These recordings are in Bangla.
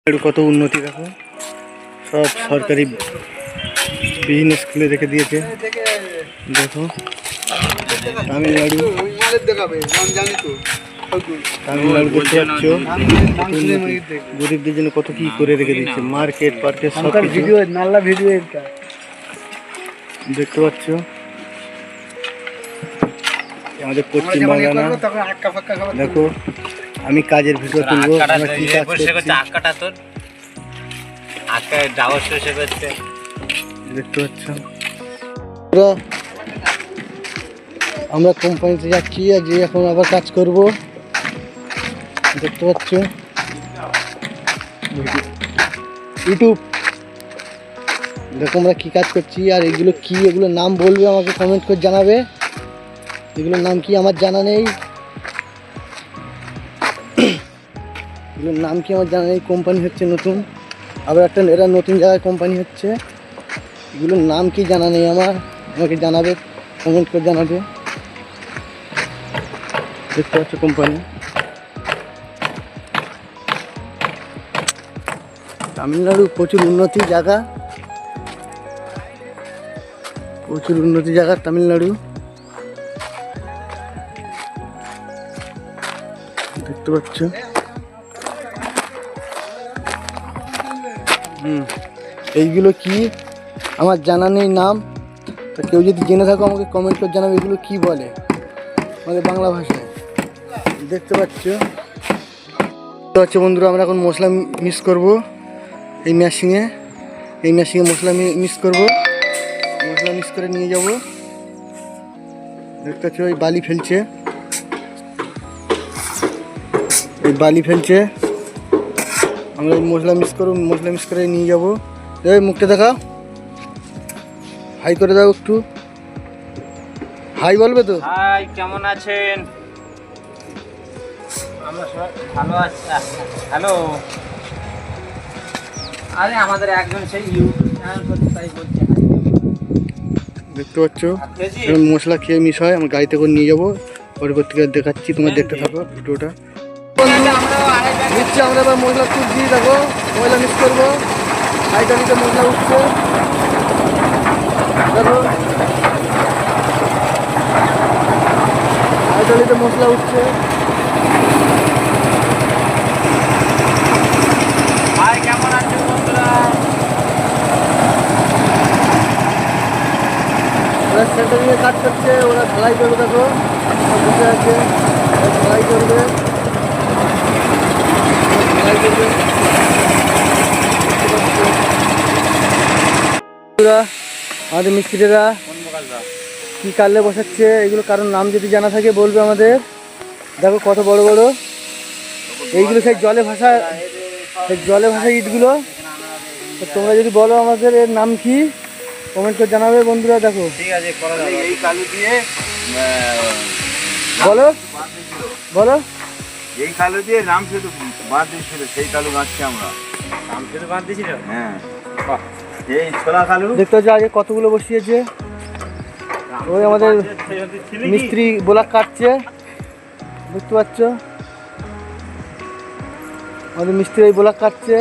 কত উন্নতি দেখো, সব সরকারি বিজনেস খুলে রেখে দিয়েছে। দেখো তামিলনাড়ু দেখতে পাচ্ছ, গরিবদের জন্য কত কি করে রেখে দিচ্ছে। মার্কেট পার্কেট সব ভিডিও নাল্লা ভিডিও দেখতে পাচ্ছ। আমাদের পশ্চিম বাংলা দেখো, আমি কাজের ভিডিও তুলবো। দেখতে পাচ্ছ, আমরা কোম্পানিতে যাচ্ছি, আর যে এখন আবার কাজ করব। দেখতে পাচ্ছ ইউটিউব, দেখো আমরা কি কাজ করছি। আর এগুলো কি, এগুলোর নাম বলবে, আমাকে কমেন্ট করে জানাবে। এগুলোর নাম কি আমার জানা নেই, এগুলোর নাম কি আমার জানা নেই। কোম্পানি হচ্ছে নতুন, আবার একটা এরা নতুন জায়গায় কোম্পানি হচ্ছে। এগুলোর নাম কি জানা নেই আমার, আমাকে জানাবে, কমেন্ট করে জানাবে। দেখতে পাচ্ছ কোম্পানি, তামিলনাড়ু প্রচুর উন্নতি জায়গা, প্রচুর উন্নতি জায়গা তামিলনাড়ু। দেখতে পাচ্ছ, এইগুলো কি আমার জানা নেই নাম। তা কেউ যদি জেনে থাকো আমাকে কমেন্ট করে জানাবে এগুলো কি বলে আমাদের বাংলা ভাষায়। দেখতে পাচ্ছ বন্ধুরা, আমরা এখন মশলা মিক্স করব এই মেশিনে। এই মেশিনে মশলা মিক্স করব, মশলা মিক্স করে নিয়ে যাব। দেখতে পাচ্ছ এই বালি ফেলছে, এই বালি ফেলছে। আমরা এই মশলা মিক্স করব, মশলা মিক্স করে নিয়ে যাব। এই মুখটা দেখা, হাই করে দাও একটু, হাই বলবে তো। হাই, কেমন আছেন? আমরা সবাই ভালো আছি। হ্যালো, আরে আমাদের একজন সেই ইউটিউব চ্যানেল করতে, তাই বলছে। দেখতে পাচ্ছ মশলা খেয়ে মিস হয়, আমরা গাড়িতে করে নিয়ে যাবো। পরবর্তীকালে দেখাচ্ছি, তোমরা দেখতে থাকো ভিডিওটা। নিচ্ছে আমরা এবার মশলা তুলছি, দেখো মশলা মিক্স করবো। হাইড্রোলিতে মশলা উঠছে, দেখো হাইড্রোলিতে মশলা উঠছে। হাই, কেমন আছেন বন্ধুরা? ওরা সেন্টারিংয়ে কাজ করছে, ওরা ঢালাই করবে। দেখো বসে আছে, ঢালাই করবে, ঢালাই করবে। আমাদের মিস্ত্রিরা কি কালে বসাচ্ছে, এগুলো কারণ নাম যদি জানা থাকে বলবে আমাদের। দেখো কত বড় বড় এইগুলো, সেই জলে ভাসা, সেই জলে ভাসা ইটগুলো। তোমরা যদি বলো আমাদের এর নাম কি, কমেন্ট করে জানাবে বন্ধুরা। দেখো ঠিক আছে, এই কালু দিয়ে বলো বলো, এই কালু দিয়ে রাম সেতু বাঁধ দিয়েছিল, সেই কালু গাছকে আমরা নাম শুধু বাদ দিয়েছিল। হ্যাঁ, এই ছোলা কালু। দেখতে হচ্ছে আগে কতগুলো বসিয়েছে। ওই আমাদের মিস্ত্রি ব্লক কাটছে, দেখতে পাচ্ছ আমাদের মিস্ত্রি এই ব্লক কাটছে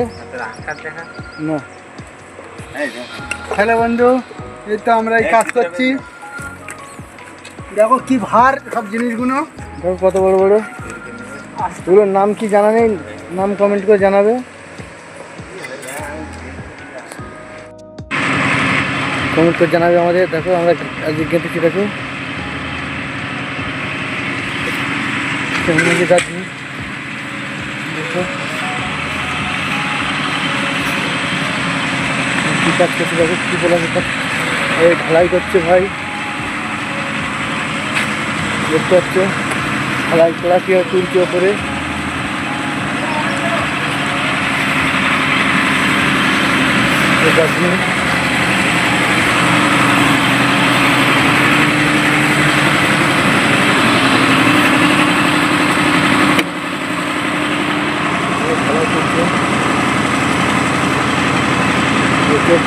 না। হ্যালো বন্ধু, এই তো আমরা এই কাজ করছি। দেখো কি ভার সব জিনিসগুলো, দেখো কত বড় বড়। এগুলোর নাম কি জানা নেই, নাম কমেন্ট করে জানাবে। কমেন্ট করে জানাবে আমাদের। দেখো আমরা আজকে গেঁথেছি, দেখো দেখো কি কাজ করছে, দেখো কি বলা এই ঢালাই করছে ভাই। দেখতে পাচ্ছ ঢালাই করা কি তুলছে ওপরে।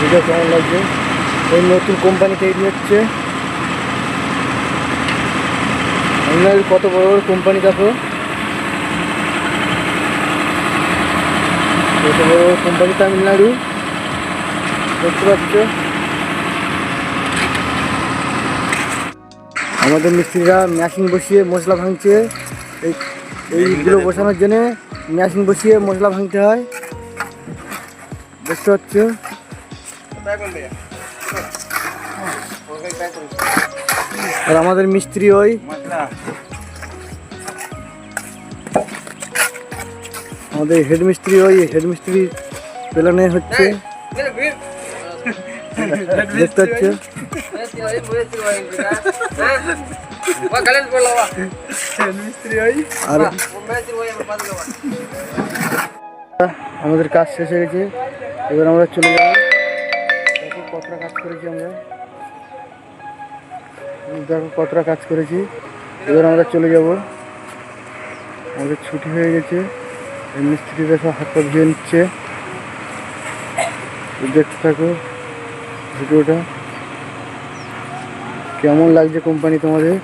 ভিডিও কেমন লাগছে, এই নতুন কোম্পানি তৈরি হচ্ছে। কত বড় বড় কোম্পানি দেখো। এটা বড় কোম্পানি তামিলনাড়ু, দেখতে পাচ্ছ। আমাদের মিস্ত্রিরা মেশিন বসিয়ে মশলা ভাঙছে। এইগুলো বসানোর জন্য মেশিন বসিয়ে মশলা ভাঙতে হয়, দেখতে পাচ্ছ। আর আমাদের মিস্ত্রি ওই মশলা আমাদের হেড মিস্ত্রি, ওই হেড মিস্ত্রি পেলানে হচ্ছে, দেখতে পাচ্ছ। আর আমাদের কাজ শেষ হয়ে গেছে, এবার আমরা চলে যাব। দেখো কতটা কাজ করেছি আমরা, দেখো কতটা কাজ করেছি। এবার আমরা চলে যাব, আমাদের ছুটি হয়ে গেছে। এই মিস্ত্রিরা সব হাত পা ধুয়ে নিচ্ছে, দেখতে থাকো ভিডিওটা। কেমন লাগছে কোম্পানি তোমাদের?